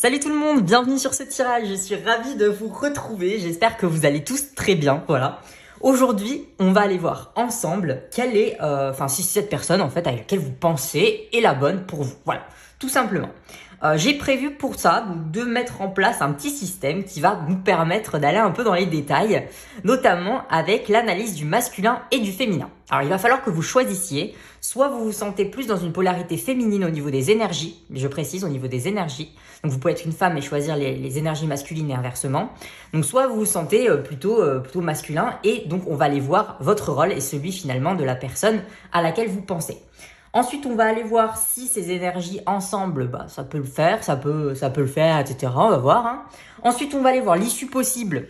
Salut tout le monde, bienvenue sur ce tirage, je suis ravie de vous retrouver, j'espère que vous allez tous très bien, voilà. Aujourd'hui, on va aller voir ensemble quelle est, si cette personne en fait à laquelle vous pensez est la bonne pour vous, voilà, tout simplement. J'ai prévu pour ça donc, de mettre en place un petit système qui va nous permettre d'aller un peu dans les détails, notamment avec l'analyse du masculin et du féminin. Alors il va falloir que vous choisissiez, soit vous vous sentez plus dans une polarité féminine au niveau des énergies, je précise au niveau des énergies, donc vous pouvez être une femme et choisir les énergies masculines et inversement, donc soit vous vous sentez plutôt masculin et donc on va aller voir votre rôle et celui finalement de la personne à laquelle vous pensez. Ensuite, on va aller voir si ces énergies ensemble, ça peut le faire, ça peut le faire, etc. On va voir. Hein. Ensuite, on va aller voir l'issue possible,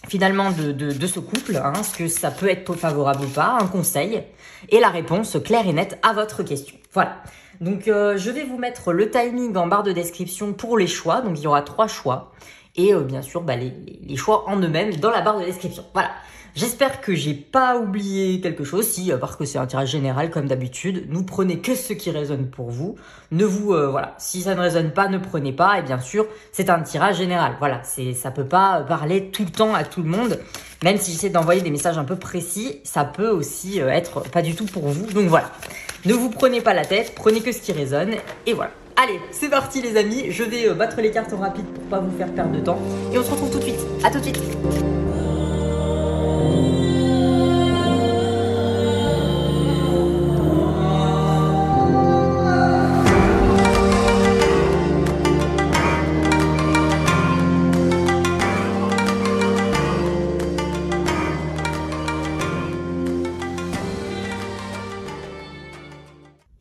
finalement, de ce couple. Hein, ce que ça peut être favorable ou pas, un conseil. Et la réponse claire et nette à votre question. Voilà. Donc, je vais vous mettre le timing en barre de description pour les choix. Donc, il y aura 3 choix. Et bien sûr, les choix en eux-mêmes dans la barre de description. Voilà. J'espère que j'ai pas oublié quelque chose, parce que c'est un tirage général comme d'habitude. Nous prenez que ce qui résonne pour vous. Si ça ne résonne pas, ne prenez pas. Et bien sûr, c'est un tirage général. Voilà, ça peut pas parler tout le temps à tout le monde. Même si j'essaie d'envoyer des messages un peu précis, ça peut aussi être pas du tout pour vous. Donc voilà, ne vous prenez pas la tête, prenez que ce qui résonne. Et voilà. Allez, c'est parti les amis. Je vais battre les cartes en rapide pour pas vous faire perdre de temps. Et on se retrouve tout de suite. À tout de suite.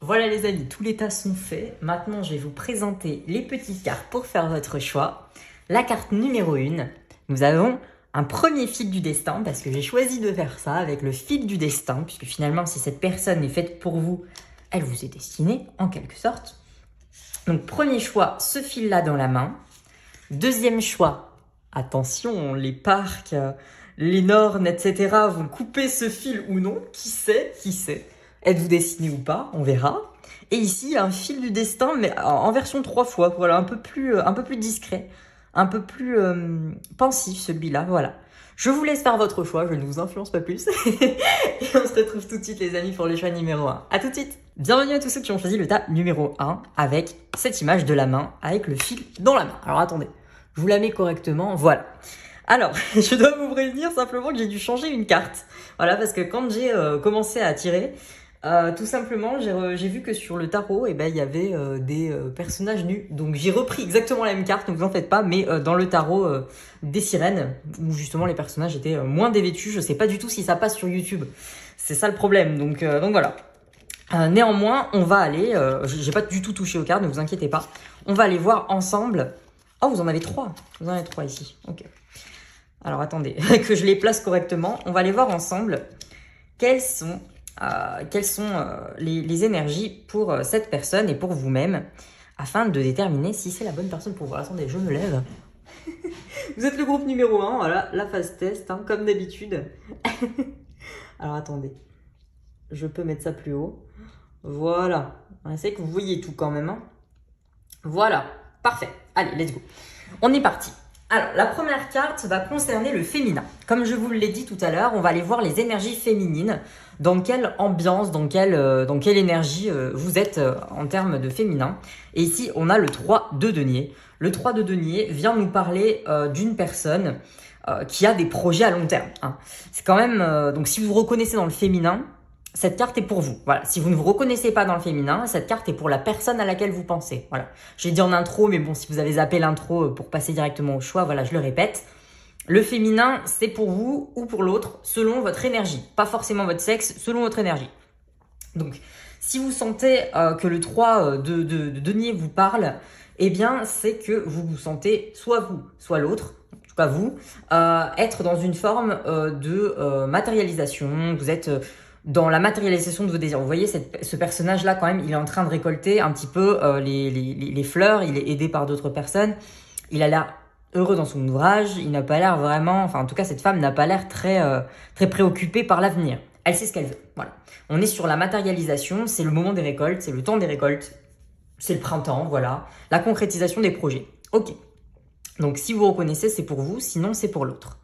Voilà les amis, tous les tas sont faits. Maintenant, je vais vous présenter les petites cartes pour faire votre choix. La carte numéro 1, nous avons un premier fil du destin, parce que j'ai choisi de faire ça avec le fil du destin, puisque finalement, si cette personne est faite pour vous, elle vous est destinée, en quelque sorte. Donc, premier choix, ce fil-là dans la main. Deuxième choix, attention, les parcs, les nornes, etc. vont couper ce fil ou non, qui sait. Êtes-vous destiné ou pas? On verra. Et ici, un fil du destin, mais en version 3 fois. Voilà, un peu plus discret, un peu plus pensif celui-là. Voilà. Je vous laisse faire votre choix, je ne vous influence pas plus. Et on se retrouve tout de suite les amis pour le choix numéro 1. À tout de suite. Bienvenue à tous ceux qui ont choisi le tas numéro 1 avec cette image de la main, avec le fil dans la main. Alors attendez, je vous la mets correctement, voilà. Alors, je dois vous prévenir simplement que j'ai dû changer une carte. Voilà, parce que quand j'ai commencé à tirer, tout simplement, j'ai vu que sur le tarot, il y avait des personnages nus. Donc j'ai repris exactement la même carte, ne vous en faites pas, mais dans le tarot des sirènes, où justement les personnages étaient moins dévêtus. Je sais pas du tout si ça passe sur YouTube. C'est ça le problème, donc voilà. Néanmoins, on va aller, j'ai pas du tout touché aux cartes, ne vous inquiétez pas. On va aller voir ensemble. Oh, vous en avez 3. Vous en avez 3 ici, ok. Alors attendez, que je les place correctement. On va aller voir ensemble quelles sont les énergies pour cette personne et pour vous-même, afin de déterminer si c'est la bonne personne pour vous. Attendez, je me lève. Vous êtes le groupe numéro 1, voilà, la phase test, hein, comme d'habitude. Alors attendez, je peux mettre ça plus haut. Voilà, on essaie que vous voyez tout quand même. Hein. Voilà, parfait. Allez, let's go. On est parti. Alors, la première carte va concerner le féminin. Comme je vous l'ai dit tout à l'heure, on va aller voir les énergies féminines. Dans quelle ambiance, dans quelle énergie vous êtes en termes de féminin. Et ici, on a le 3 de denier. Le 3 de denier vient nous parler d'une personne qui a des projets à long terme. Hein. C'est quand même... donc, si vous vous reconnaissez dans le féminin, cette carte est pour vous. Voilà. Si vous ne vous reconnaissez pas dans le féminin, cette carte est pour la personne à laquelle vous pensez. Voilà. J'ai dit en intro, mais bon, si vous avez zappé l'intro pour passer directement au choix, voilà, je le répète. Le féminin, c'est pour vous ou pour l'autre, selon votre énergie. Pas forcément votre sexe, selon votre énergie. Donc, si vous sentez que le 3 de denier vous parle, eh bien, c'est que vous vous sentez, soit vous, soit l'autre, en tout cas vous, être dans une forme de matérialisation. Vous êtes... dans la matérialisation de vos désirs. Vous voyez, ce personnage-là, quand même, il est en train de récolter un petit peu les fleurs. Il est aidé par d'autres personnes. Il a l'air heureux dans son ouvrage. Il n'a pas l'air vraiment... Enfin, en tout cas, cette femme n'a pas l'air très préoccupée par l'avenir. Elle sait ce qu'elle veut. Voilà. On est sur la matérialisation. C'est le moment des récoltes. C'est le temps des récoltes. C'est le printemps, voilà. La concrétisation des projets. Ok. Donc si vous reconnaissez, c'est pour vous, sinon c'est pour l'autre.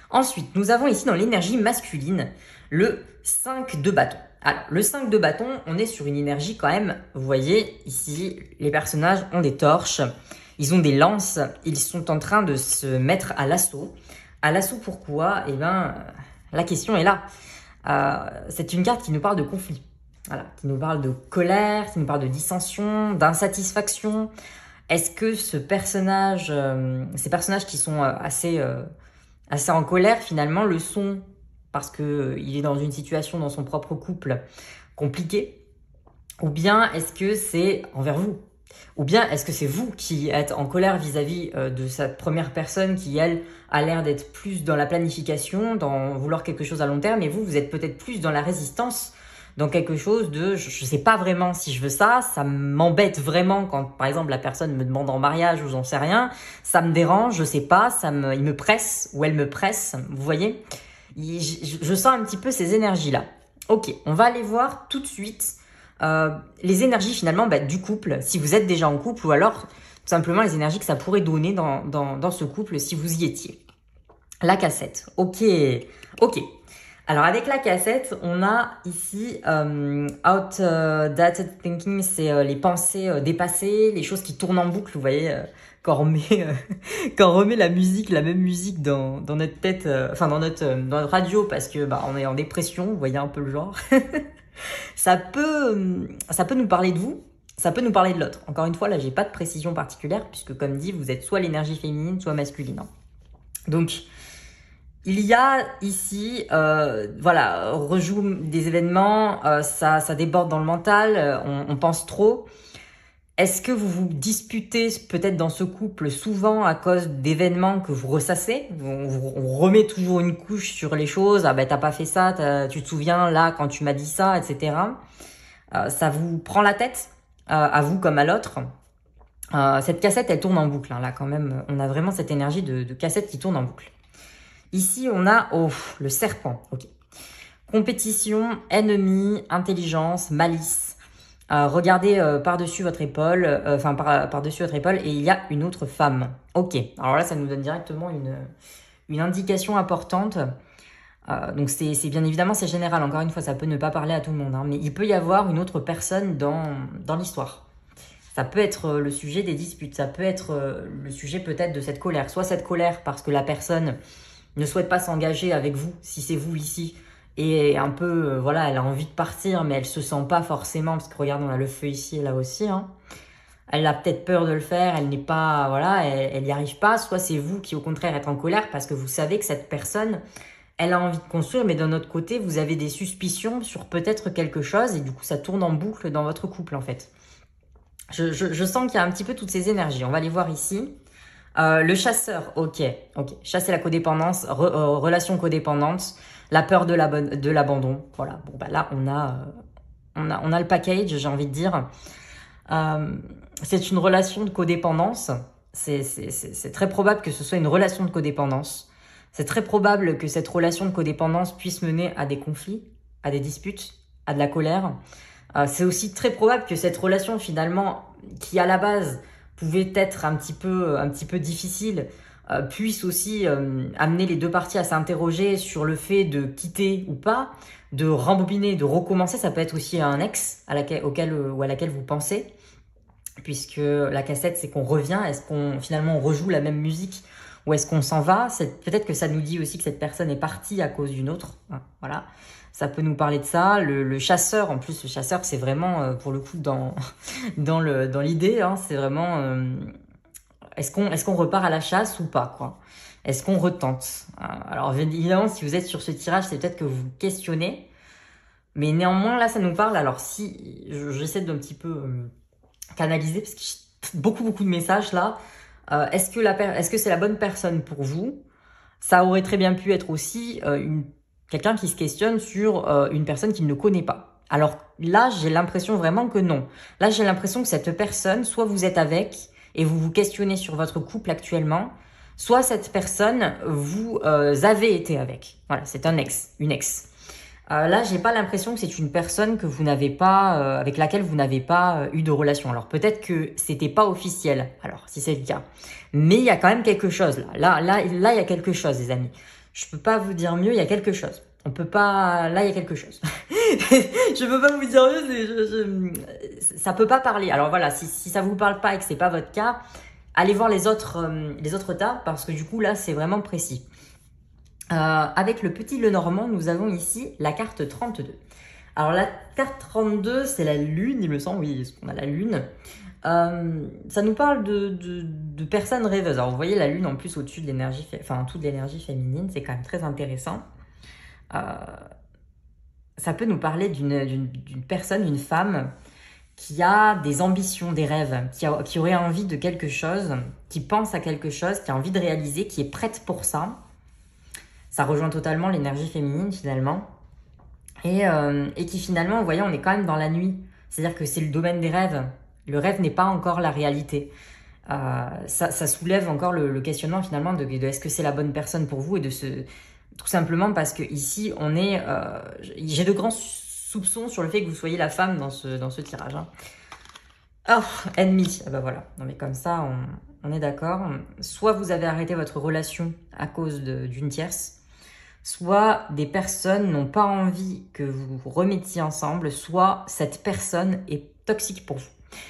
Ensuite, nous avons ici dans l'énergie masculine le 5 de bâton. Alors, le 5 de bâton, on est sur une énergie quand même, vous voyez, ici, les personnages ont des torches, ils ont des lances, ils sont en train de se mettre à l'assaut. À l'assaut pourquoi? Eh bien, la question est là. C'est une carte qui nous parle de conflit, voilà, qui nous parle de colère, qui nous parle de dissension, d'insatisfaction. Est-ce que ce personnage, ces personnages qui sont assez en colère finalement le sont parce que il est dans une situation dans son propre couple compliquée, ou bien est-ce que c'est envers vous, ou bien est-ce que c'est vous qui êtes en colère vis-à-vis de cette première personne qui elle a l'air d'être plus dans la planification, dans vouloir quelque chose à long terme, et vous êtes peut-être plus dans la résistance, dans quelque chose de je sais pas vraiment si je veux ça, ça m'embête vraiment quand par exemple la personne me demande en mariage ou j'en sais rien, ça me dérange, je sais pas, il me presse ou elle me presse, vous voyez, je sens un petit peu ces énergies là. Ok, on va aller voir tout de suite les énergies finalement du couple, si vous êtes déjà en couple, ou alors tout simplement les énergies que ça pourrait donner dans ce couple si vous y étiez. La cassette, ok. Alors avec la cassette, on a ici outdated thinking, c'est les pensées dépassées, les choses qui tournent en boucle, vous voyez, quand on remet la musique, la même musique dans notre tête, dans notre radio, parce que on est en dépression, vous voyez un peu le genre. Ça peut nous parler de vous, ça peut nous parler de l'autre. Encore une fois, là, j'ai pas de précision particulière, puisque comme dit, vous êtes soit l'énergie féminine, soit masculine. Hein. Donc, il y a ici, rejoue des événements, ça déborde dans le mental, on pense trop. Est-ce que vous vous disputez peut-être dans ce couple souvent à cause d'événements que vous ressassez? On remet toujours une couche sur les choses, t'as pas fait ça, tu te souviens là quand tu m'as dit ça, etc. Ça vous prend la tête, à vous comme à l'autre. Cette cassette, elle tourne en boucle, hein, là quand même, on a vraiment cette énergie de cassette qui tourne en boucle. Ici, on a le serpent. Ok. Compétition, ennemi, intelligence, malice. Regardez par-dessus votre épaule, par-dessus votre épaule, et il y a une autre femme. Ok. Alors là, ça nous donne directement une indication importante. Donc c'est bien évidemment, c'est général. Encore une fois, ça peut ne pas parler à tout le monde, hein, mais il peut y avoir une autre personne dans l'histoire. Ça peut être le sujet des disputes. Ça peut être le sujet peut-être de cette colère. Soit cette colère parce que la personne ne souhaite pas s'engager avec vous, si c'est vous ici, et un peu, elle a envie de partir, mais elle se sent pas forcément, parce que regarde, on a le feu ici et là aussi, hein. Elle a peut-être peur de le faire, elle n'est pas, elle n'y arrive pas, soit c'est vous qui au contraire êtes en colère, parce que vous savez que cette personne, elle a envie de construire, mais d'un autre côté, vous avez des suspicions sur peut-être quelque chose, et du coup, ça tourne en boucle dans votre couple, en fait. Je sens qu'il y a un petit peu toutes ces énergies, on va les voir ici. Le chasseur, ok. Chasser la codépendance, relation codépendante, la peur de l'abandon. Voilà. Bon là on a le package, j'ai envie de dire. C'est une relation de codépendance. C'est très probable que ce soit une relation de codépendance. C'est très probable que cette relation de codépendance puisse mener à des conflits, à des disputes, à de la colère. C'est aussi très probable que cette relation finalement, qui à la base pouvait être un petit peu difficile, puisse aussi amener les deux parties à s'interroger sur le fait de quitter ou pas, de rembobiner, de recommencer. Ça peut être aussi un ex à laquelle vous pensez, puisque la cassette, c'est qu'on revient. Est-ce qu'on finalement on rejoue la même musique ou est-ce qu'on s'en va? Peut-être que ça nous dit aussi que cette personne est partie à cause d'une autre. Voilà. Ça peut nous parler de ça. Le chasseur, en plus, le chasseur, c'est vraiment, pour le coup, dans l'idée, hein, c'est vraiment, est-ce qu'on repart à la chasse ou pas, quoi? Est-ce qu'on retente? Alors, évidemment, si vous êtes sur ce tirage, c'est peut-être que vous questionnez. Mais néanmoins, là, ça nous parle. Alors, si j'essaie d'un petit peu canaliser, parce que j'ai beaucoup de messages, là. Est-ce que c'est la bonne personne pour vous? Ça aurait très bien pu être aussi quelqu'un qui se questionne sur une personne qu'il ne connaît pas. Alors là, j'ai l'impression vraiment que non. Là, j'ai l'impression que cette personne, soit vous êtes avec et vous vous questionnez sur votre couple actuellement, soit cette personne, vous avez été avec. Voilà, c'est un ex, une ex. Là, j'ai pas l'impression que c'est une personne que vous n'avez pas, avec laquelle vous n'avez pas eu de relation. Alors peut-être que c'était pas officiel. Alors si c'est le cas, mais il y a quand même quelque chose là. Là, il y a quelque chose, les amis. Je peux pas vous dire mieux. Il y a quelque chose. On peut pas. Là, il y a quelque chose. Je peux pas vous dire mieux. Ça peut pas parler. Alors voilà, si ça vous parle pas et que c'est pas votre cas, allez voir les autres tas parce que du coup là, c'est vraiment précis. Avec le petit Lenormand, nous avons ici la carte 32. Alors la carte 32, c'est la lune, il me semble, oui, on a la lune. Ça nous parle de personnes rêveuses. Alors vous voyez la lune en plus au-dessus de l'énergie, enfin toute l'énergie féminine, c'est quand même très intéressant. Ça peut nous parler d'une personne, d'une femme qui a des ambitions, des rêves, qui aurait envie de quelque chose, qui pense à quelque chose, qui a envie de réaliser, qui est prête pour ça. Ça rejoint totalement l'énergie féminine finalement. Et qui finalement, vous voyez, on est quand même dans la nuit. C'est-à-dire que c'est le domaine des rêves. Le rêve n'est pas encore la réalité. Ça soulève encore le questionnement finalement de est-ce que c'est la bonne personne pour vous et tout simplement parce que ici, j'ai de grands soupçons sur le fait que vous soyez la femme dans ce tirage. Hein. Oh, ennemi. Ah bah voilà. Non mais comme ça, on est d'accord. Soit vous avez arrêté votre relation à cause d'une tierce, soit des personnes n'ont pas envie que vous vous remettiez ensemble, soit cette personne est toxique pour vous.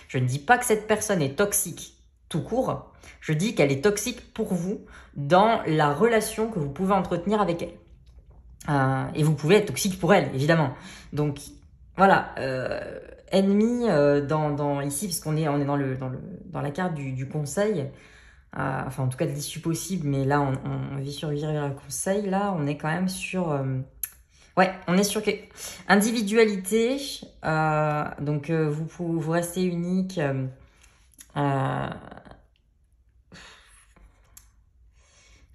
Je ne dis pas que cette personne est toxique tout court, je dis qu'elle est toxique pour vous dans la relation que vous pouvez entretenir avec elle. Et vous pouvez être toxique pour elle, évidemment. Donc voilà, ennemi ici, puisqu'on est dans la carte du conseil, enfin en tout cas de l'issue possible, mais là on vit sur le conseil, là on est quand même sur ouais, on est sur individualité, donc vous restez unique,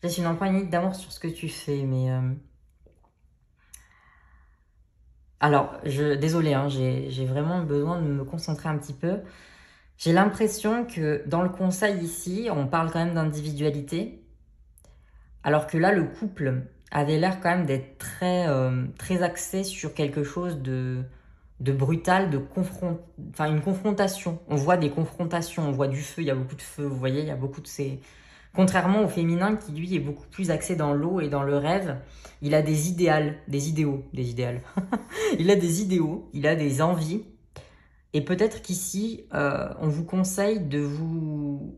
laisse une empreinte unique d'amour sur ce que tu fais, mais alors désolé, hein, j'ai vraiment besoin de me concentrer un petit peu. J'ai l'impression que dans le conseil ici, on parle quand même d'individualité, alors que là, le couple avait l'air quand même d'être très axé sur quelque chose de brutal, enfin une confrontation. On voit des confrontations, on voit du feu, il y a beaucoup de feu, vous voyez, il y a beaucoup de ces... Contrairement au féminin qui, lui, est beaucoup plus axé dans l'eau et dans le rêve, il a des idéaux. Il a des idéaux, il a des envies. Et peut-être qu'ici, on vous conseille de vous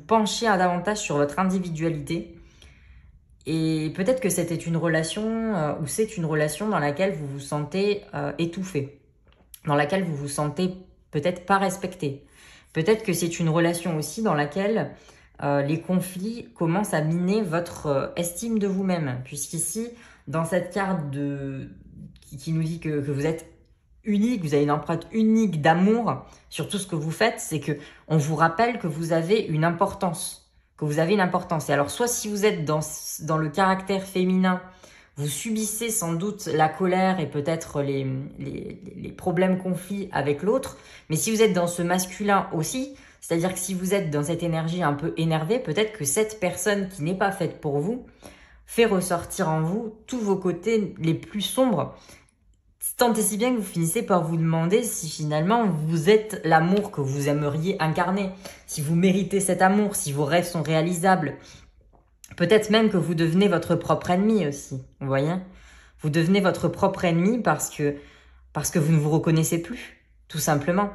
pencher davantage sur votre individualité. Et peut-être que c'était une relation, ou c'est une relation dans laquelle vous vous sentez étouffé, dans laquelle vous vous sentez peut-être pas respecté. Peut-être que c'est une relation aussi dans laquelle les conflits commencent à miner votre estime de vous-même. Puisqu'ici, dans cette carte qui nous dit que vous êtes unique, vous avez une empreinte unique d'amour sur tout ce que vous faites, c'est que on vous rappelle que vous avez une importance. Et alors, soit si vous êtes dans le caractère féminin, vous subissez sans doute la colère et peut-être les problèmes conflits avec l'autre. Mais si vous êtes dans ce masculin aussi, c'est-à-dire que si vous êtes dans cette énergie un peu énervée, peut-être que cette personne qui n'est pas faite pour vous fait ressortir en vous tous vos côtés les plus sombres. Tant et si bien que vous finissez par vous demander si finalement vous êtes l'amour que vous aimeriez incarner, si vous méritez cet amour, si vos rêves sont réalisables. Peut-être même que vous devenez votre propre ennemi aussi, vous voyez ? Vous devenez votre propre ennemi parce que vous ne vous reconnaissez plus, tout simplement.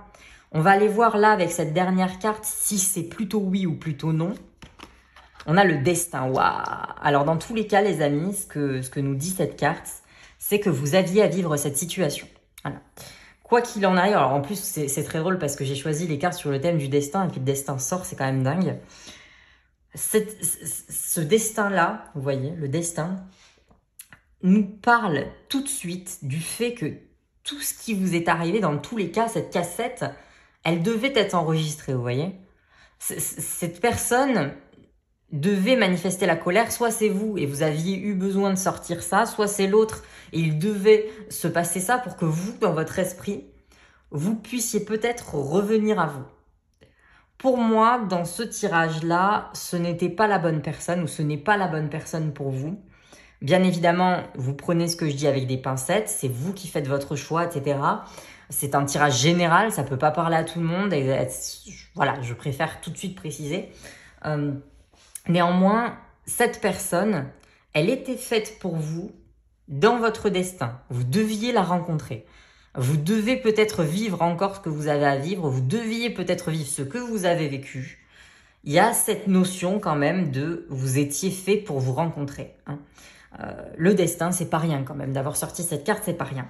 On va aller voir là avec cette dernière carte si c'est plutôt oui ou plutôt non. On a le destin, waouh ! Alors dans tous les cas les amis, ce que nous dit cette carte, c'est que vous aviez à vivre cette situation. Voilà. Quoi qu'il en arrive, alors en plus c'est très drôle parce que j'ai choisi les cartes sur le thème du destin et puis le destin sort, c'est quand même dingue. Ce destin-là, vous voyez, le destin, nous parle tout de suite du fait que tout ce qui vous est arrivé, dans tous les cas, cette cassette, elle devait être enregistrée, vous voyez. Cette personne devait manifester la colère, soit c'est vous et vous aviez eu besoin de sortir ça, soit c'est l'autre et il devait se passer ça pour que vous, dans votre esprit, vous puissiez peut-être revenir à vous. Pour moi, dans ce tirage-là, ce n'était pas la bonne personne ou ce n'est pas la bonne personne pour vous. Bien évidemment, vous prenez ce que je dis avec des pincettes, c'est vous qui faites votre choix, etc. C'est un tirage général, ça peut pas parler à tout le monde. Et voilà, je préfère tout de suite préciser. Néanmoins, cette personne, elle était faite pour vous dans votre destin. Vous deviez la rencontrer. Vous devez peut-être vivre encore ce que vous avez à vivre. Vous deviez peut-être vivre ce que vous avez vécu. Il y a cette notion quand même de vous étiez fait pour vous rencontrer. Le destin, c'est pas rien quand même. D'avoir sorti cette carte, c'est pas rien.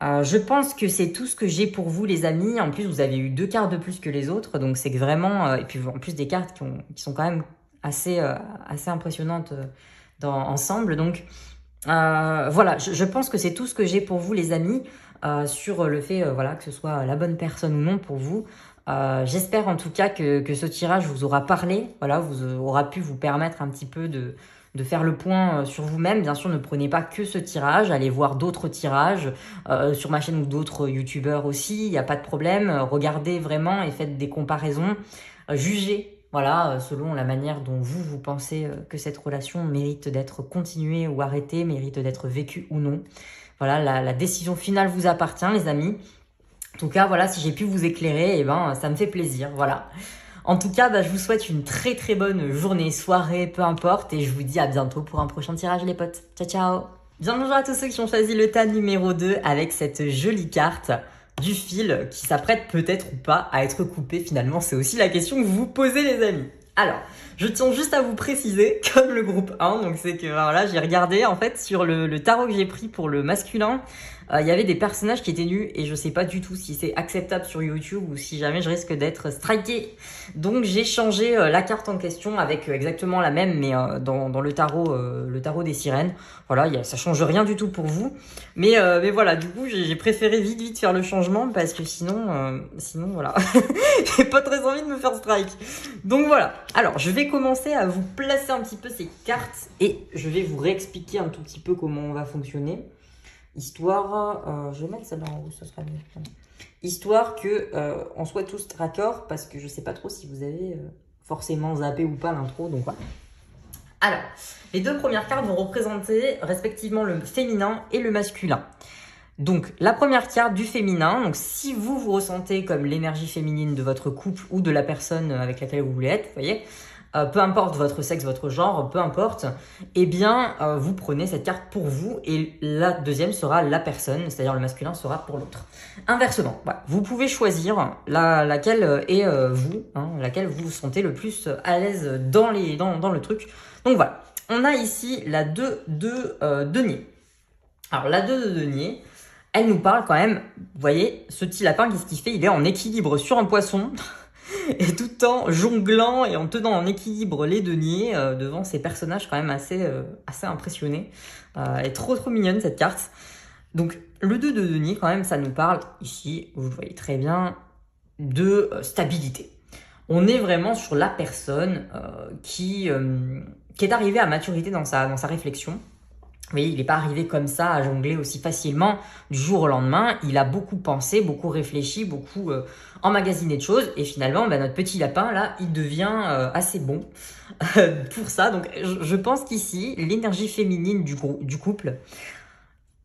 Je pense que c'est tout ce que j'ai pour vous, les amis. En plus, vous avez eu 2 cartes de plus que les autres. Donc, c'est vraiment... et puis, en plus, des cartes qui sont quand même assez impressionnantes ensemble. Donc, voilà, je pense que c'est tout ce que j'ai pour vous, les amis, sur le fait voilà, que ce soit la bonne personne ou non pour vous. J'espère en tout cas que ce tirage vous aura parlé, voilà, vous aura pu vous permettre un petit peu de faire le point sur vous-même. Bien sûr, ne prenez pas que ce tirage, allez voir d'autres tirages sur ma chaîne ou d'autres youtubeurs aussi, il n'y a pas de problème. Regardez vraiment et faites des comparaisons, jugez. Voilà, selon la manière dont vous pensez que cette relation mérite d'être continuée ou arrêtée, mérite d'être vécue ou non. Voilà, la décision finale vous appartient, les amis. En tout cas, voilà, si j'ai pu vous éclairer, eh ben, ça me fait plaisir, voilà. En tout cas, je vous souhaite une très très bonne journée, soirée, peu importe, et je vous dis à bientôt pour un prochain tirage, les potes. Ciao, ciao. Bien bonjour à tous ceux qui ont choisi le tas numéro 2 avec cette jolie carte du fil qui s'apprête peut-être ou pas à être coupé finalement. C'est aussi la question que vous vous posez, les amis. Alors, je tiens juste à vous préciser, comme le groupe 1, donc c'est que voilà, j'ai regardé en fait sur le tarot que j'ai pris pour le masculin, il y avait des personnages qui étaient nus et je sais pas du tout si c'est acceptable sur YouTube ou si jamais je risque d'être striké. Donc j'ai changé la carte en question avec exactement la même mais dans le tarot des sirènes. Voilà, ça change rien du tout pour vous. Mais voilà, du coup j'ai préféré vite faire le changement parce que sinon voilà, j'ai pas très envie de me faire strike. Donc voilà, alors je vais commencer à vous placer un petit peu ces cartes et je vais vous réexpliquer un tout petit peu comment on va fonctionner. Histoire, je vais mettre celle-là en haut, ça sera mieux. Histoire que on soit tous raccord parce que je sais pas trop si vous avez forcément zappé ou pas l'intro, donc voilà. Alors, les 2 premières cartes vont représenter respectivement le féminin et le masculin. Donc, la première carte du féminin, donc si vous ressentez comme l'énergie féminine de votre couple ou de la personne avec laquelle vous voulez être, vous voyez, peu importe votre sexe, votre genre, peu importe, eh bien, vous prenez cette carte pour vous et la deuxième sera la personne, c'est-à-dire le masculin sera pour l'autre. Inversement, voilà, vous pouvez choisir laquelle est vous, laquelle vous vous sentez le plus à l'aise dans le truc. Donc voilà, on a ici la 2 de denier. Alors la 2 de denier, elle nous parle quand même, vous voyez, ce petit lapin, qu'est-ce qu'il fait? Il est en équilibre sur un poisson et tout en jonglant et en tenant en équilibre les deniers devant ces personnages quand même assez impressionnés. Elle est trop mignonne cette carte. Donc le 2 de denier quand même, ça nous parle ici, vous le voyez très bien, de stabilité. On est vraiment sur la personne qui est arrivée à maturité dans sa réflexion. Vous voyez, il n'est pas arrivé comme ça à jongler aussi facilement du jour au lendemain. Il a beaucoup pensé, beaucoup réfléchi, beaucoup emmagasiné de choses. Et finalement, notre petit lapin, là, il devient assez bon pour ça. Donc, je pense qu'ici, l'énergie féminine du couple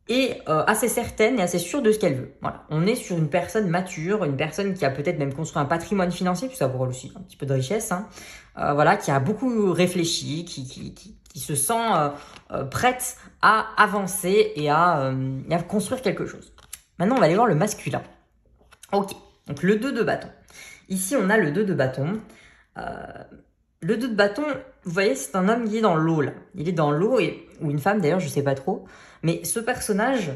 est assez certaine et assez sûre de ce qu'elle veut. Voilà. On est sur une personne mature, une personne qui a peut-être même construit un patrimoine financier, puis ça vaut aussi un petit peu de richesse, voilà, qui a beaucoup réfléchi, qui se sent prête à avancer et à construire quelque chose. Maintenant, on va aller voir le masculin. Ok, donc le 2 de bâton. Ici, on a le 2 de bâton. Le 2 de bâton, vous voyez, c'est un homme qui est dans l'eau, là. Il est dans l'eau, ou une femme d'ailleurs, je sais pas trop. Mais ce personnage,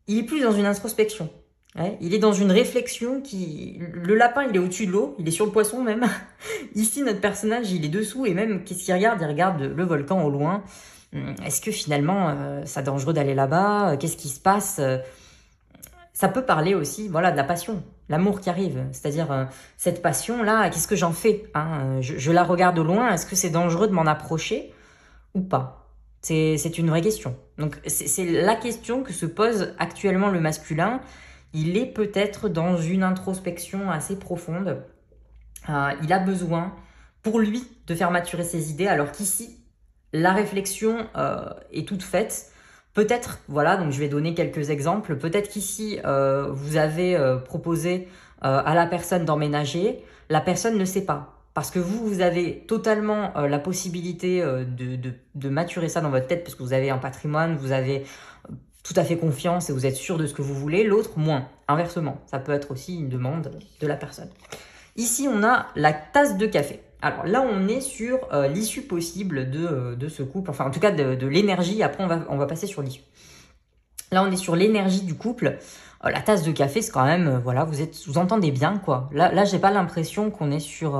il est plus dans une introspection. Ouais, il est dans une réflexion le lapin, il est au-dessus de l'eau, il est sur le poisson même. Ici, notre personnage, il est dessous et même, qu'est-ce qu'il regarde? Il regarde le volcan au loin. Est-ce que finalement, c'est dangereux d'aller là-bas? Qu'est-ce qui se passe? Ça peut parler aussi, voilà, de la passion, l'amour qui arrive. C'est-à-dire, cette passion-là, qu'est-ce que j'en fais? Je la regarde au loin, est-ce que c'est dangereux de m'en approcher ou pas? C'est une vraie question. Donc, c'est la question que se pose actuellement le masculin. Il est peut-être dans une introspection assez profonde. Il a besoin, pour lui, de faire maturer ses idées, alors qu'ici, La réflexion est toute faite. Peut-être, voilà, donc je vais donner quelques exemples. Peut-être qu'ici, vous avez proposé à la personne d'emménager. La personne ne sait pas. Parce que vous avez totalement la possibilité de maturer ça dans votre tête parce que vous avez un patrimoine, vous avez tout à fait confiance et vous êtes sûr de ce que vous voulez. L'autre, moins. Inversement, ça peut être aussi une demande de la personne. Ici, on a la tasse de café. Alors là, on est sur l'issue possible de ce couple, enfin en tout cas de l'énergie. Après, on va passer sur l'issue. Là, on est sur l'énergie du couple. La tasse de café, c'est quand même, voilà, vous entendez bien, quoi. Là, j'ai pas l'impression qu'on est sur,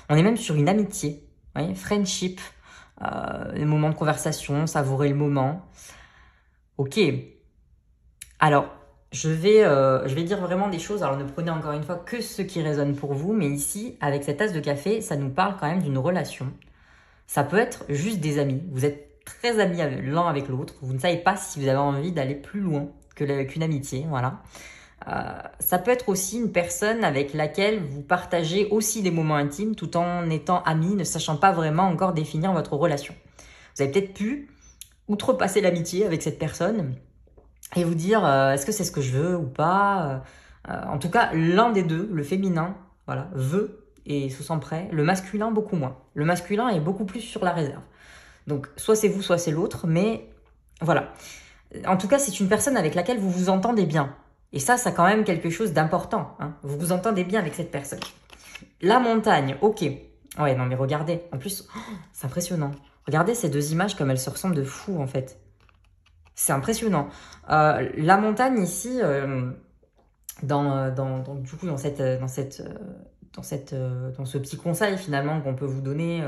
on est même sur une amitié, vous voyez, friendship, les moments de conversation, savourer le moment. Ok. Alors, je vais dire vraiment des choses. Alors, ne prenez encore une fois que ce qui résonne pour vous. Mais ici, avec cette tasse de café, ça nous parle quand même d'une relation. Ça peut être juste des amis. Vous êtes très amis l'un avec l'autre. Vous ne savez pas si vous avez envie d'aller plus loin qu'une amitié. Voilà. Ça peut être aussi une personne avec laquelle vous partagez aussi des moments intimes tout en étant amis, ne sachant pas vraiment encore définir votre relation. Vous avez peut-être pu outrepasser l'amitié avec cette personne et vous dire est-ce que c'est ce que je veux ou pas. En tout cas, l'un des deux, le féminin, voilà, veut et se sent prêt. Le masculin, beaucoup moins. Le masculin est beaucoup plus sur la réserve. Donc, soit c'est vous, soit c'est l'autre, mais voilà. En tout cas, c'est une personne avec laquelle vous vous entendez bien. Et ça quand même quelque chose d'important. Hein. Vous vous entendez bien avec cette personne. La montagne, ok. Ouais, non mais regardez. En plus, c'est impressionnant. Regardez ces deux images comme elles se ressemblent de fou en fait. C'est impressionnant. La montagne ici, du coup, dans ce petit conseil finalement qu'on peut vous donner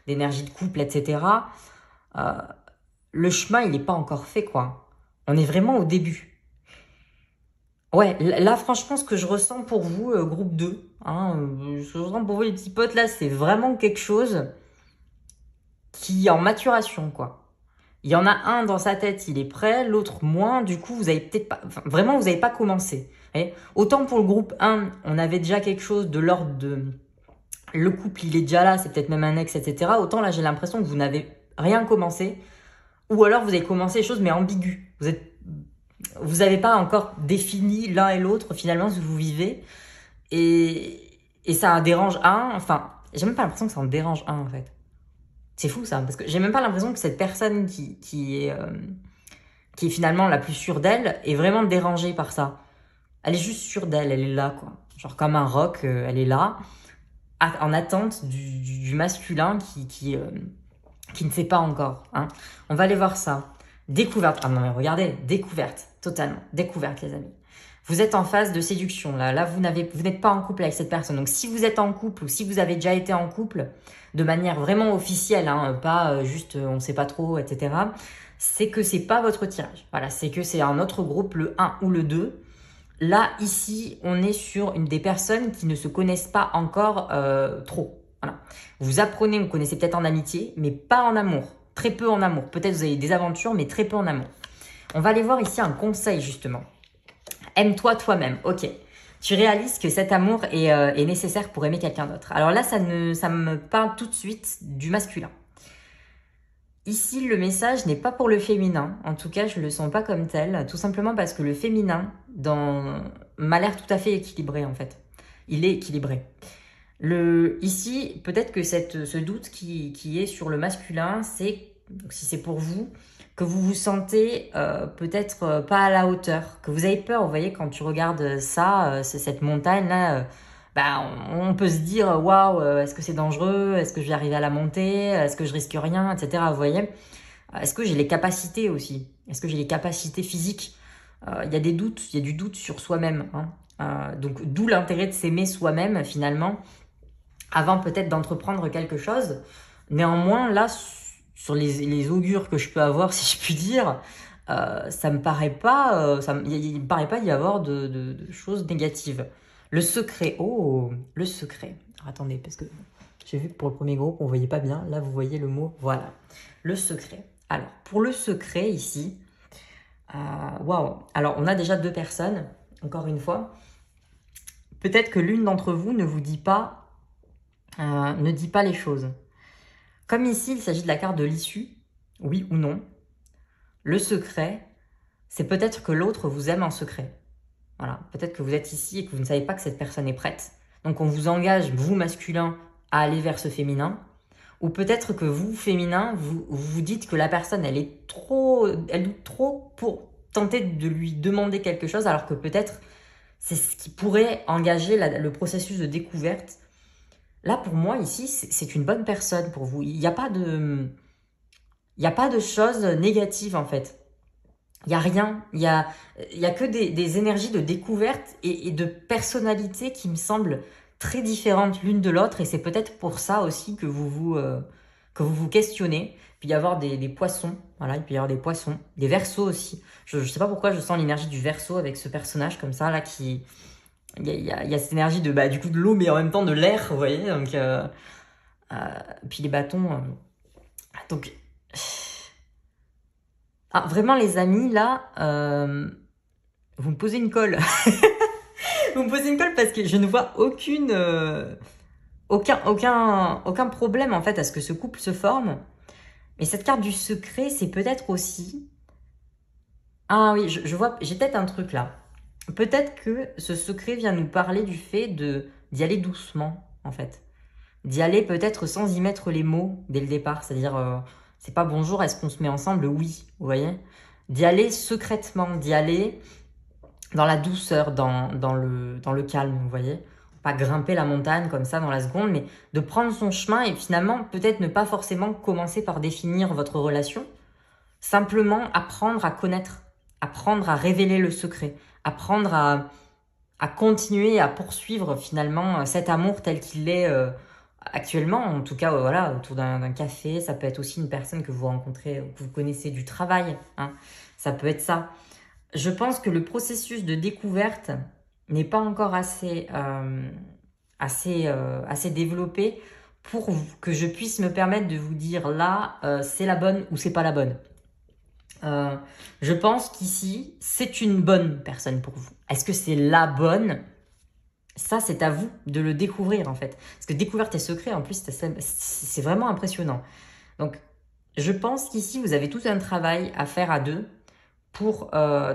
d'énergie de couple, etc. Le chemin, il n'est pas encore fait, quoi. On est vraiment au début. Ouais, là, franchement, ce que je ressens pour vous, groupe 2, hein, ce que je ressens pour vous, les petits potes, là, c'est vraiment quelque chose qui est en maturation, quoi. Il y en a un dans sa tête, il est prêt, l'autre moins. Du coup, vous avez peut-être pas, enfin, vraiment, vous n'avez pas commencé. Autant pour le groupe 1, on avait déjà quelque chose de l'ordre de le couple, il est déjà là, c'est peut-être même un ex, etc. Autant là, j'ai l'impression que vous n'avez rien commencé. Ou alors, vous avez commencé les choses, mais ambiguës. Vous n'avez pas encore défini l'un et l'autre, finalement, ce que vous vivez. Et ça dérange un. Enfin, j'ai même pas l'impression que ça en dérange un, en fait. C'est fou ça, parce que j'ai même pas l'impression que cette personne qui est finalement la plus sûre d'elle est vraiment dérangée par ça. Elle est juste sûre d'elle, elle est là quoi. Genre comme un roc, elle est là, en attente du masculin qui ne sait pas encore. Hein. On va aller voir ça. Découverte. Ah non mais regardez, découverte, totalement. Découverte les amis. Vous êtes en phase de séduction là. Là, vous n'êtes pas en couple avec cette personne. Donc, si vous êtes en couple ou si vous avez déjà été en couple de manière vraiment officielle, hein, pas juste on sait pas trop, etc., c'est que c'est pas votre tirage. Voilà, c'est que c'est un autre groupe, le 1 ou le 2. Là, ici, on est sur des personnes qui ne se connaissent pas encore trop. Voilà. Vous apprenez, vous connaissez peut-être en amitié, mais pas en amour. Très peu en amour. Peut-être vous avez des aventures, mais très peu en amour. On va aller voir ici un conseil justement. Aime-toi toi-même, ok. Tu réalises que cet amour est nécessaire pour aimer quelqu'un d'autre. Alors là, ça me parle tout de suite du masculin. Ici, le message n'est pas pour le féminin. En tout cas, je ne le sens pas comme tel. Tout simplement parce que le féminin m'a l'air tout à fait équilibré, en fait. Il est équilibré. Ici, peut-être que ce doute qui est sur le masculin, c'est, si c'est pour vous, que vous vous sentez peut-être pas à la hauteur, que vous avez peur. Vous voyez, quand tu regardes ça, c'est cette montagne-là, on peut se dire, waouh, est-ce que c'est dangereux? Est-ce que je vais arriver à la monter? Est-ce que je risque rien? Etc. Vous voyez? Est-ce que j'ai les capacités aussi? Est-ce que j'ai les capacités physiques? Il y a des doutes, il y a du doute sur soi-même. Hein. Donc, d'où l'intérêt de s'aimer soi-même, finalement, avant peut-être d'entreprendre quelque chose. Néanmoins, là, sur les augures que je peux avoir, si je puis dire, ça me paraît pas, il me paraît pas y avoir de choses négatives. Le secret, oh, le secret. Alors, attendez, parce que j'ai vu que pour le premier groupe, on voyait pas bien. Là, vous voyez le mot, voilà. Le secret. Alors, pour le secret, ici, waouh. Alors, on a déjà 2 personnes, encore une fois. Peut-être que l'une d'entre vous ne dit pas les choses. Comme ici, il s'agit de la carte de l'issue, oui ou non. Le secret, c'est peut-être que l'autre vous aime en secret. Voilà, peut-être que vous êtes ici et que vous ne savez pas que cette personne est prête. Donc on vous engage, vous masculin, à aller vers ce féminin. Ou peut-être que vous, féminin, vous dites que la personne, elle doute trop pour tenter de lui demander quelque chose, alors que peut-être c'est ce qui pourrait engager le processus de découverte. Là, pour moi, ici, c'est une bonne personne pour vous. Il n'y a pas de choses négatives, en fait. Il n'y a rien. Il y a que des énergies de découverte et de personnalité qui me semblent très différentes l'une de l'autre. Et c'est peut-être pour ça aussi que vous questionnez. Puis y avoir des poissons. Voilà, il peut y avoir des poissons. Des versos aussi. Je ne sais pas pourquoi je sens l'énergie du verso avec ce personnage comme ça, là, qui... Il y a cette énergie de, du coup, de l'eau, mais en même temps de l'air, vous voyez. Donc, puis les bâtons. Donc... Ah, vraiment, les amis, là, vous me posez une colle. Vous me posez une colle parce que je ne vois aucun problème, en fait, à ce que ce couple se forme. Mais cette carte du secret, c'est peut-être aussi... Ah oui, je vois, j'ai peut-être un truc là. Peut-être que ce secret vient nous parler du fait d'y aller doucement, en fait. D'y aller peut-être sans y mettre les mots dès le départ. C'est-à-dire, c'est pas bonjour, est-ce qu'on se met ensemble? Oui, vous voyez? D'y aller secrètement, d'y aller dans la douceur, dans le calme, vous voyez? Pas grimper la montagne comme ça dans la seconde, mais de prendre son chemin et finalement peut-être ne pas forcément commencer par définir votre relation, simplement apprendre à connaître, apprendre à révéler le secret, apprendre à continuer à poursuivre finalement cet amour tel qu'il est actuellement, en tout cas voilà, autour d'un café. Ça peut être aussi une personne que vous rencontrez, que vous connaissez du travail, hein. Ça peut être ça. Je pense que le processus de découverte n'est pas encore assez développé pour que je puisse me permettre de vous dire là, c'est la bonne ou c'est pas la bonne. Je pense qu'ici, c'est une bonne personne pour vous. Est-ce que c'est la bonne? Ça, c'est à vous de le découvrir, en fait. Parce que découvrir tes secrets, en plus, c'est vraiment impressionnant. Donc, je pense qu'ici, vous avez tout un travail à faire à deux pour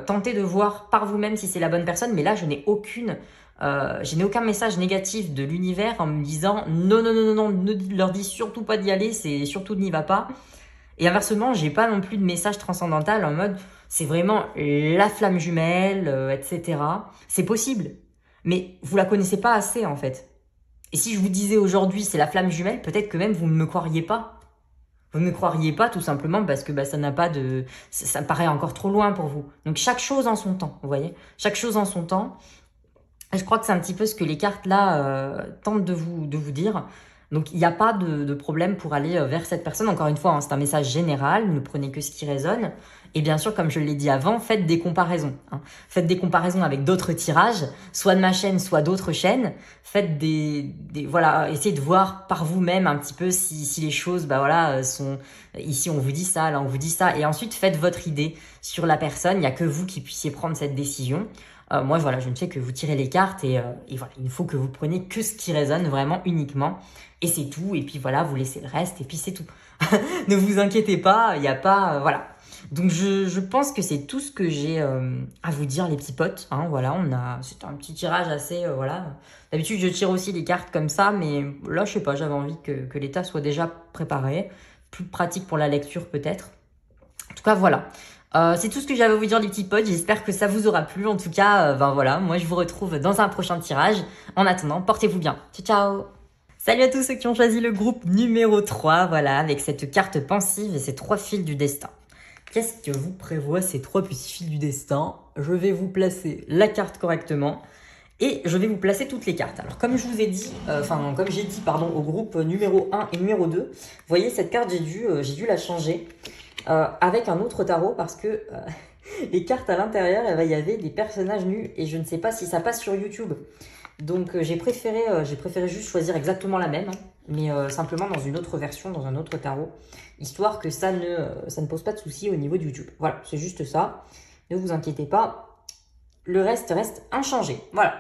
tenter de voir par vous-même si c'est la bonne personne. Mais là, je n'ai aucun message négatif de l'univers en me disant non, non, non, non, non, ne leur dis surtout pas d'y aller, c'est surtout n'y va pas. Et inversement, j'ai pas non plus de message transcendantal en mode c'est vraiment la flamme jumelle, etc. C'est possible, mais vous la connaissez pas assez en fait. Et si je vous disais aujourd'hui c'est la flamme jumelle, peut-être que même vous ne me croiriez pas. Vous ne me croiriez pas tout simplement parce que ça n'a pas de... Ça me paraît encore trop loin pour vous. Donc chaque chose en son temps, vous voyez? Chaque chose en son temps. Et je crois que c'est un petit peu ce que les cartes là tentent de vous dire. Donc il n'y a pas de problème pour aller vers cette personne. Encore une fois, hein, c'est un message général, ne prenez que ce qui résonne. Et bien sûr, comme je l'ai dit avant, faites des comparaisons, hein. Faites des comparaisons avec d'autres tirages, soit de ma chaîne, soit d'autres chaînes. Faites voilà, essayez de voir par vous-même un petit peu si les choses, sont... Ici, on vous dit ça, là, on vous dit ça. Et ensuite, faites votre idée sur la personne. Il n'y a que vous qui puissiez prendre cette décision. Moi, voilà, je ne fais que vous tirer les cartes et voilà, il faut que vous preniez que ce qui résonne vraiment uniquement. Et c'est tout. Et puis voilà, vous laissez le reste et puis c'est tout. Ne vous inquiétez pas, il n'y a pas... voilà. Donc je pense que c'est tout ce que j'ai à vous dire les petits potes, hein. Voilà, c'est un petit tirage assez... voilà. D'habitude, je tire aussi les cartes comme ça, mais là, je sais pas, j'avais envie que l'état soit déjà préparé. Plus pratique pour la lecture peut-être. En tout cas, voilà. C'est tout ce que j'avais à vous dire les petits potes, j'espère que ça vous aura plu. En tout cas, voilà, moi je vous retrouve dans un prochain tirage. En attendant, portez-vous bien. Ciao, ciao. Salut à tous ceux qui ont choisi le groupe numéro 3, voilà, avec cette carte pensive et ces 3 fils du destin. Qu'est-ce que vous prévoit ces 3 petits fils du destin? Je vais vous placer la carte correctement et je vais vous placer toutes les cartes. Alors comme je vous ai dit, comme j'ai dit au groupe numéro 1 et numéro 2, vous voyez cette carte, j'ai dû la changer. Avec un autre tarot parce que les cartes à l'intérieur, il y avait des personnages nus et je ne sais pas si ça passe sur YouTube. Donc j'ai préféré juste choisir exactement la même, hein, mais simplement dans une autre version, dans un autre tarot, histoire que ça ne pose pas de soucis au niveau de YouTube. Voilà, c'est juste ça. Ne vous inquiétez pas, le reste inchangé. Voilà.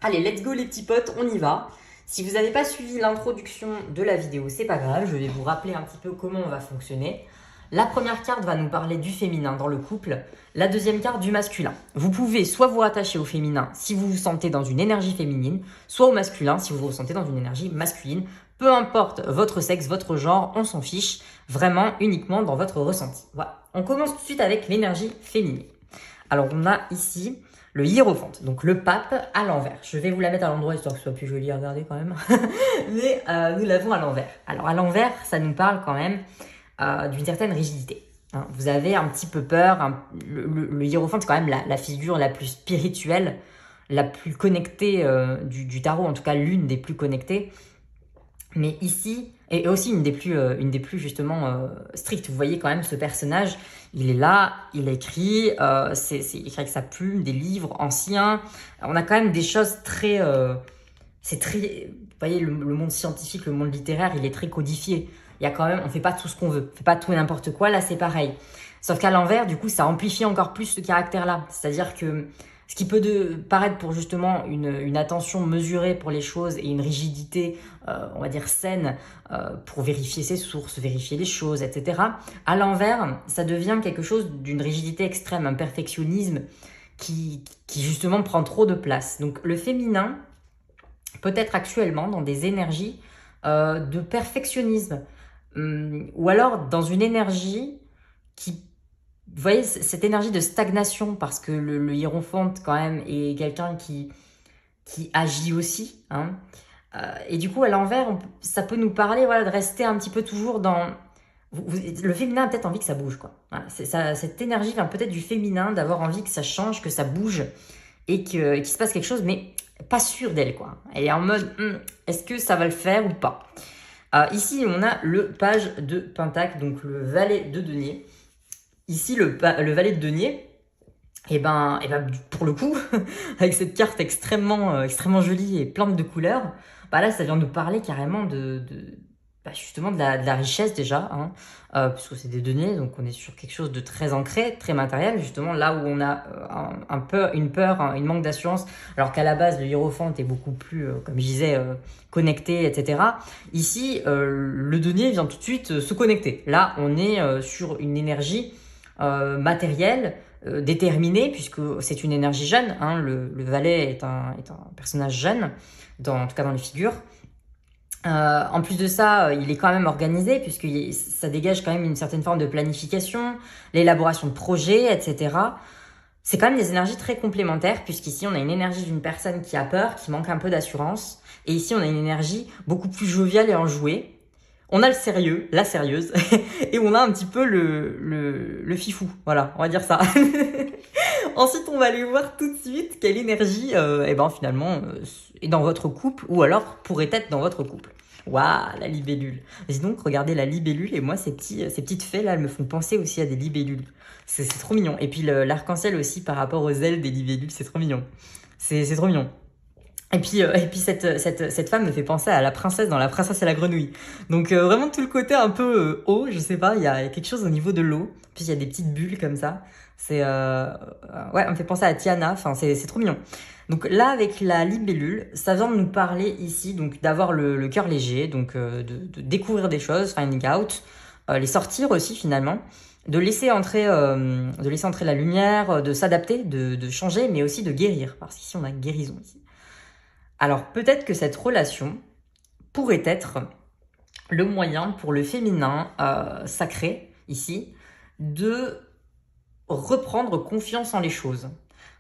Allez, let's go les petits potes, on y va. Si vous n'avez pas suivi l'introduction de la vidéo, c'est pas grave, je vais vous rappeler un petit peu comment on va fonctionner. La première carte va nous parler du féminin dans le couple, la deuxième carte du masculin. Vous pouvez soit vous rattacher au féminin si vous vous sentez dans une énergie féminine, soit au masculin si vous vous sentez dans une énergie masculine. Peu importe votre sexe, votre genre, on s'en fiche, vraiment uniquement dans votre ressenti. Voilà. On commence tout de suite avec l'énergie féminine. Alors on a ici le hiérophante, donc le pape à l'envers. Je vais vous la mettre à l'endroit histoire que ce soit plus joli à regarder quand même. Mais nous l'avons à l'envers. Alors à l'envers, ça nous parle quand même d'une certaine rigidité. Hein. Vous avez un petit peu peur. Le hiérophante, c'est quand même la figure la plus spirituelle, la plus connectée du tarot, en tout cas l'une des plus connectées. Mais ici, et aussi une des plus justement strictes. Vous voyez quand même ce personnage, il est là, il écrit, c'est écrit avec sa plume, des livres anciens. On a quand même des choses très... c'est très... Vous voyez, le monde scientifique, le monde littéraire, il est très codifié. Il y a quand même, on fait pas tout ce qu'on veut, on fait pas tout et n'importe quoi, là c'est pareil. Sauf qu'à l'envers, du coup, ça amplifie encore plus ce caractère-là. C'est-à-dire que ce qui peut paraître pour justement une attention mesurée pour les choses et une rigidité, on va dire saine, pour vérifier ses sources, vérifier les choses, etc. À l'envers, ça devient quelque chose d'une rigidité extrême, un perfectionnisme qui justement prend trop de place. Donc le féminin peut être actuellement dans des énergies de perfectionnisme, ou alors dans une énergie qui... Vous voyez, cette énergie de stagnation, parce que le hiérophante, quand même, est quelqu'un qui agit aussi. Hein. Et du coup, à l'envers, ça peut nous parler voilà, de rester un petit peu toujours dans... le féminin a peut-être envie que ça bouge. Quoi. Voilà, cette énergie vient peut-être du féminin, d'avoir envie que ça change, que ça bouge, et qu'il se passe quelque chose, mais pas sûre d'elle. Quoi. Elle est en mode, est-ce que ça va le faire ou pas? Ici, on a le page de Pentacle, donc le valet de denier. Ici, le valet de denier, et ben, pour le coup, avec cette carte extrêmement jolie et pleine de couleurs, bah là, ça vient nous parler carrément justement de la richesse déjà, hein, puisque c'est des deniers, donc on est sur quelque chose de très ancré, très matériel, justement là où on a une peur, une manque d'assurance, alors qu'à la base, le hiérophante est beaucoup plus, comme je disais, connecté, etc. Ici, le denier vient tout de suite se connecter. Là, on est sur une énergie matériel, déterminé, puisque c'est une énergie jeune. Hein, le valet est un personnage jeune, en tout cas dans les figures. En plus de ça, il est quand même organisé, puisque ça dégage quand même une certaine forme de planification, l'élaboration de projets, etc. C'est quand même des énergies très complémentaires, puisqu'ici on a une énergie d'une personne qui a peur, qui manque un peu d'assurance, et ici on a une énergie beaucoup plus joviale et enjouée. On a le sérieux, la sérieuse, et on a un petit peu le fifou. Voilà, on va dire ça. Ensuite, on va aller voir tout de suite quelle énergie, finalement, est dans votre couple, ou alors pourrait être dans votre couple. Waouh, la libellule. Dis donc, regardez la libellule, et moi, ces petites fées là, elles me font penser aussi à des libellules. C'est trop mignon. Et puis l'arc-en-ciel aussi par rapport aux ailes des libellules, c'est trop mignon. C'est trop mignon. Et puis cette femme me fait penser à la princesse dans La Princesse et la Grenouille. Donc vraiment tout le côté un peu eau, je sais pas, il y a quelque chose au niveau de l'eau. Puis il y a des petites bulles comme ça. C'est ouais, on me fait penser à Tiana. Enfin c'est trop mignon. Donc là avec la libellule, ça vient de nous parler ici donc d'avoir le cœur léger, donc de découvrir des choses, finding out, les sortir aussi finalement. De laisser entrer la lumière, de s'adapter, de changer, mais aussi de guérir. Parce qu'ici on a guérison ici. Alors peut-être que cette relation pourrait être le moyen pour le féminin sacré, ici, de reprendre confiance en les choses.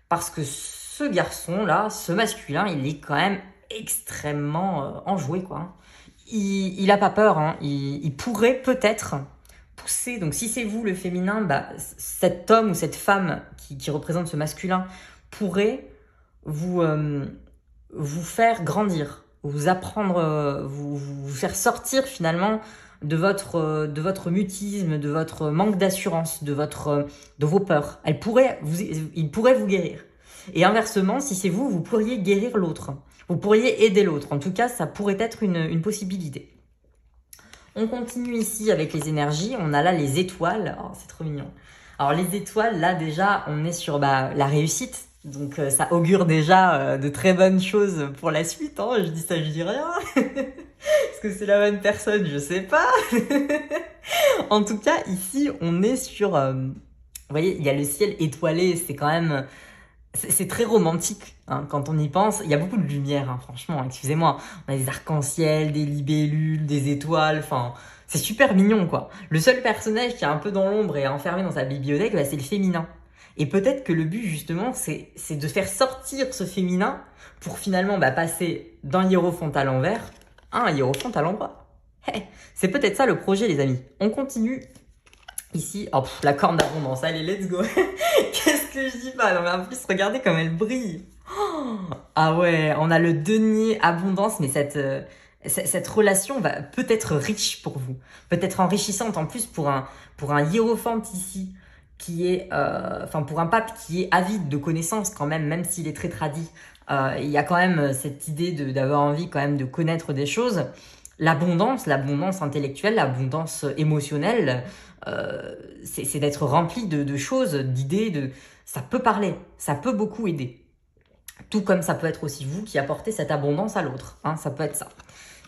Parce que ce garçon-là, ce masculin, il est quand même extrêmement enjoué, quoi. Il a pas peur, hein. Il pourrait peut-être pousser, donc si c'est vous le féminin, cet homme ou cette femme qui représente ce masculin pourrait vous faire grandir, vous apprendre, vous faire sortir finalement de votre mutisme, de votre manque d'assurance, de vos peurs. Il pourrait vous guérir. Et inversement, si c'est vous, vous pourriez guérir l'autre. Vous pourriez aider l'autre. En tout cas, ça pourrait être une possibilité. On continue ici avec les énergies. On a là les étoiles. Oh, c'est trop mignon. Alors les étoiles, là déjà, on est sur la réussite. Donc ça augure déjà de très bonnes choses pour la suite. Hein. Je dis ça, je dis rien. Est-ce que c'est la bonne personne? Je sais pas. En tout cas, ici, on est sur... vous voyez, il y a le ciel étoilé, c'est quand même... C'est très romantique, hein, quand on y pense. Il y a beaucoup de lumière, hein, franchement, excusez-moi. On a des arcs-en-ciel, des libellules, des étoiles, enfin... C'est super mignon, quoi. Le seul personnage qui est un peu dans l'ombre et enfermé dans sa bibliothèque, bah, c'est le féminin. Et peut-être que le but, justement, c'est de faire sortir ce féminin pour finalement bah, passer d'un hiérophante à l'envers à un hiérophante à l'endroit. Hey, c'est peut-être ça le projet, les amis. On continue. Ici, oh, la corne d'abondance, allez, let's go. Qu'est-ce que je dis pas? Non, mais en plus, regardez comme elle brille. Oh, ah ouais, on a le denier abondance, mais cette relation va peut-être riche pour vous, peut-être enrichissante en plus pour un hiérophante ici, qui est, enfin pour un pape qui est avide de connaissances quand même s'il est très tradit. Il y a quand même cette idée d'avoir envie quand même de connaître des choses. L'abondance intellectuelle, l'abondance émotionnelle, c'est d'être rempli de choses, d'idées, ça peut parler, ça peut beaucoup aider. Tout comme ça peut être aussi vous qui apportez cette abondance à l'autre, hein, ça peut être ça.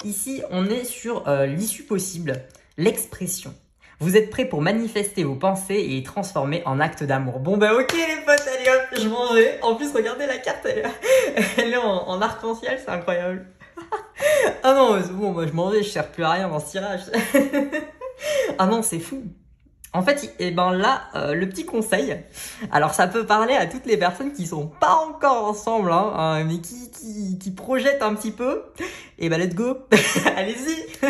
Ici, on est sur l'issue possible, l'expression. Vous êtes prêts pour manifester vos pensées et les transformer en actes d'amour. Bon bah ok les potes, allez hop, je m'en vais. En plus, regardez la carte, elle est en arc-en-ciel, c'est incroyable. Ah non, c'est bon, moi je m'en vais, je sers plus à rien dans ce tirage. Ah non, c'est fou. En fait, et ben là, le petit conseil, alors ça peut parler à toutes les personnes qui sont pas encore ensemble, mais qui projettent un petit peu. Et ben let's go, allez-y,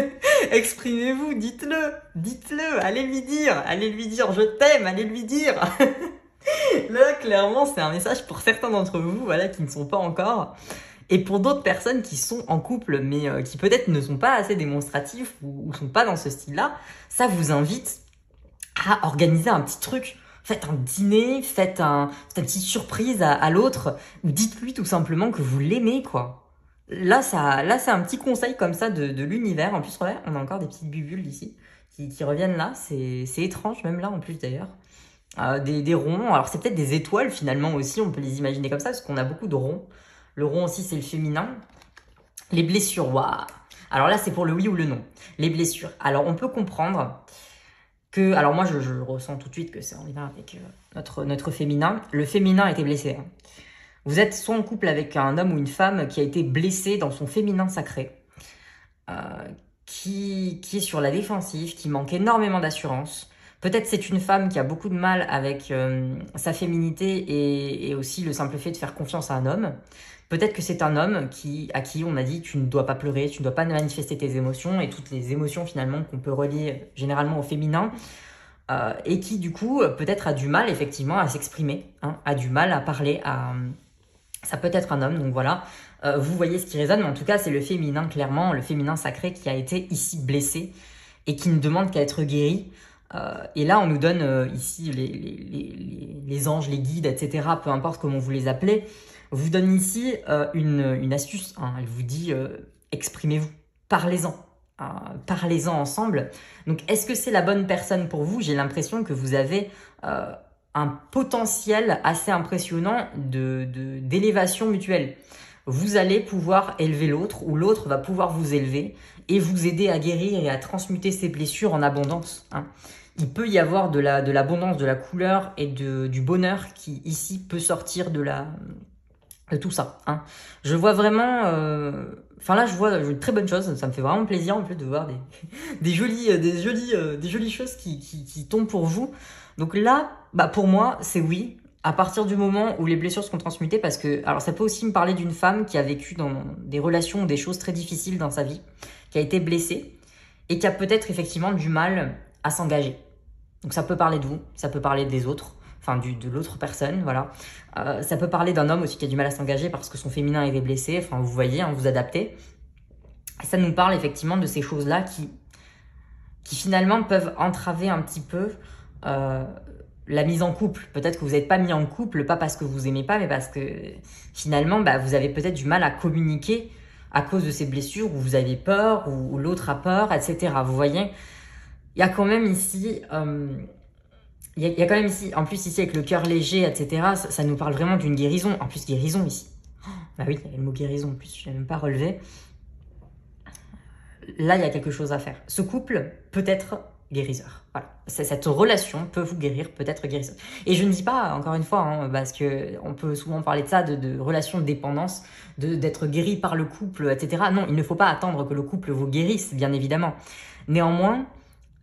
exprimez-vous, dites-le, allez lui dire, je t'aime, allez lui dire. Là, clairement, c'est un message pour certains d'entre vous, voilà, qui ne sont pas encore. Et pour d'autres personnes qui sont en couple, mais qui peut-être ne sont pas assez démonstratifs ou sont pas dans ce style-là, ça vous invite à organiser un petit truc. Faites un dîner, faites une petite surprise à l'autre, ou dites-lui tout simplement que vous l'aimez, quoi. Là, c'est un petit conseil comme ça de l'univers. En plus, ouais, on a encore des petites bulles ici qui reviennent là. C'est étrange, même là en plus d'ailleurs. Des ronds. Alors, c'est peut-être des étoiles finalement aussi, on peut les imaginer comme ça, parce qu'on a beaucoup de ronds. Le rond aussi, c'est le féminin. Les blessures, waouh. Alors là, c'est pour le oui ou le non. Les blessures. Alors, on peut comprendre que... Alors moi, je ressens tout de suite que c'est en lien avec notre féminin. Le féminin a été blessé. Hein. Vous êtes soit en couple avec un homme ou une femme qui a été blessé dans son féminin sacré, qui est sur la défensive, qui manque énormément d'assurance. Peut-être c'est une femme qui a beaucoup de mal avec sa féminité et aussi le simple fait de faire confiance à un homme. Peut-être que c'est un homme à qui on a dit tu ne dois pas pleurer, tu ne dois pas manifester tes émotions et toutes les émotions finalement qu'on peut relier généralement au féminin et qui du coup peut-être a du mal effectivement à s'exprimer, hein, a du mal à parler, ça peut être un homme, donc voilà. Vous voyez ce qui résonne, mais en tout cas c'est le féminin clairement, le féminin sacré qui a été ici blessé et qui ne demande qu'à être guéri. Et là on nous donne ici les anges, les guides, etc. Peu importe comment vous les appelez. Vous donne ici une astuce. Hein. Elle vous dit exprimez-vous, parlez-en. Parlez-en ensemble. Donc, est-ce que c'est la bonne personne pour vous? J'ai l'impression que vous avez un potentiel assez impressionnant d'élévation mutuelle. Vous allez pouvoir élever l'autre ou l'autre va pouvoir vous élever et vous aider à guérir et à transmuter ses blessures en abondance. Hein. Il peut y avoir de l'abondance, de la couleur et du bonheur qui ici peut sortir de tout ça. Hein. Je vois vraiment... Enfin là, je vois une très bonne chose. Ça me fait vraiment plaisir en plus de voir des jolies choses qui tombent pour vous. Donc là, bah pour moi, c'est oui. À partir du moment où les blessures seront transmutées, parce que... Alors ça peut aussi me parler d'une femme qui a vécu dans des relations ou des choses très difficiles dans sa vie, qui a été blessée et qui a peut-être effectivement du mal à s'engager. Donc ça peut parler de vous, ça peut parler des autres. Enfin de l'autre personne, voilà. Ça peut parler d'un homme aussi qui a du mal à s'engager parce que son féminin a été blessé, enfin vous voyez, hein, vous adaptez. Et ça nous parle effectivement de ces choses-là qui finalement peuvent entraver un petit peu la mise en couple. Peut-être que vous n'êtes pas mis en couple, pas parce que vous aimez pas, mais parce que finalement, bah, vous avez peut-être du mal à communiquer à cause de ces blessures, ou vous avez peur, ou l'autre a peur, etc. Vous voyez, il y a quand même ici... Il y a quand même ici, en plus ici avec le cœur léger, etc., ça nous parle vraiment d'une guérison. En plus, guérison ici. Bah oui, il y a le mot guérison en plus, je n'ai même pas relevé. Là, il y a quelque chose à faire. Ce couple peut être guérisseur. Voilà. Cette relation peut vous guérir, peut-être guérisseur. Et je ne dis pas, encore une fois, hein, parce que on peut souvent parler de ça, de relation de dépendance, d'être guéri par le couple, etc. Non, il ne faut pas attendre que le couple vous guérisse, bien évidemment. Néanmoins,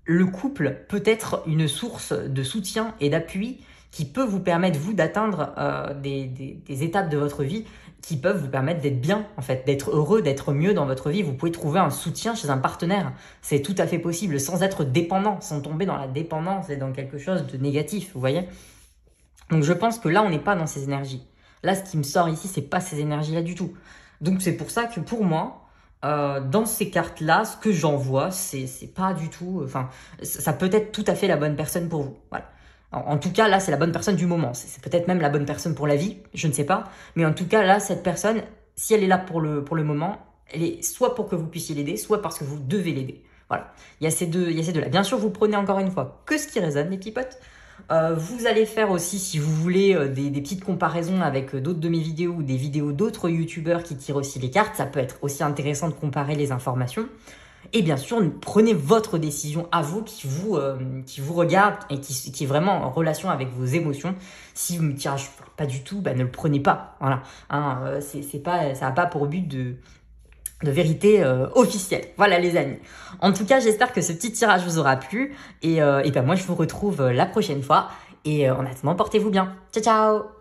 le couple peut être une source de soutien et d'appui qui peut vous permettre, vous, d'atteindre des étapes de votre vie qui peuvent vous permettre d'être bien, en fait, d'être heureux, d'être mieux dans votre vie. Vous pouvez trouver un soutien chez un partenaire. C'est tout à fait possible, sans être dépendant, sans tomber dans la dépendance et dans quelque chose de négatif, vous voyez. Donc je pense que là, on n'est pas dans ces énergies. Là, ce qui me sort ici, c'est pas ces énergies-là du tout. Donc c'est pour ça que pour moi, dans ces cartes-là, ce que j'en vois, c'est pas du tout... Enfin, ça peut être tout à fait la bonne personne pour vous. Voilà. En tout cas, là, c'est la bonne personne du moment. C'est peut-être même la bonne personne pour la vie, je ne sais pas. Mais en tout cas, là, cette personne, si elle est là pour le moment, elle est soit pour que vous puissiez l'aider, soit parce que vous devez l'aider. Voilà. Il y a ces deux-là. Bien sûr, vous prenez encore une fois que ce qui résonne, les petits potes. Vous allez faire aussi, si vous voulez, des petites comparaisons avec d'autres de mes vidéos ou des vidéos d'autres youtubeurs qui tirent aussi les cartes. Ça peut être aussi intéressant de comparer les informations. Et bien sûr, prenez votre décision à vous, qui vous regarde et qui est vraiment en relation avec vos émotions. Si vous me tirage pas du tout, ne le prenez pas. Voilà. Hein, ça n'a pas pour but de vérité officielle. Voilà les amis. En tout cas, j'espère que ce petit tirage vous aura plu. Et moi, je vous retrouve la prochaine fois. Et en attendant, portez-vous bien. Ciao, ciao!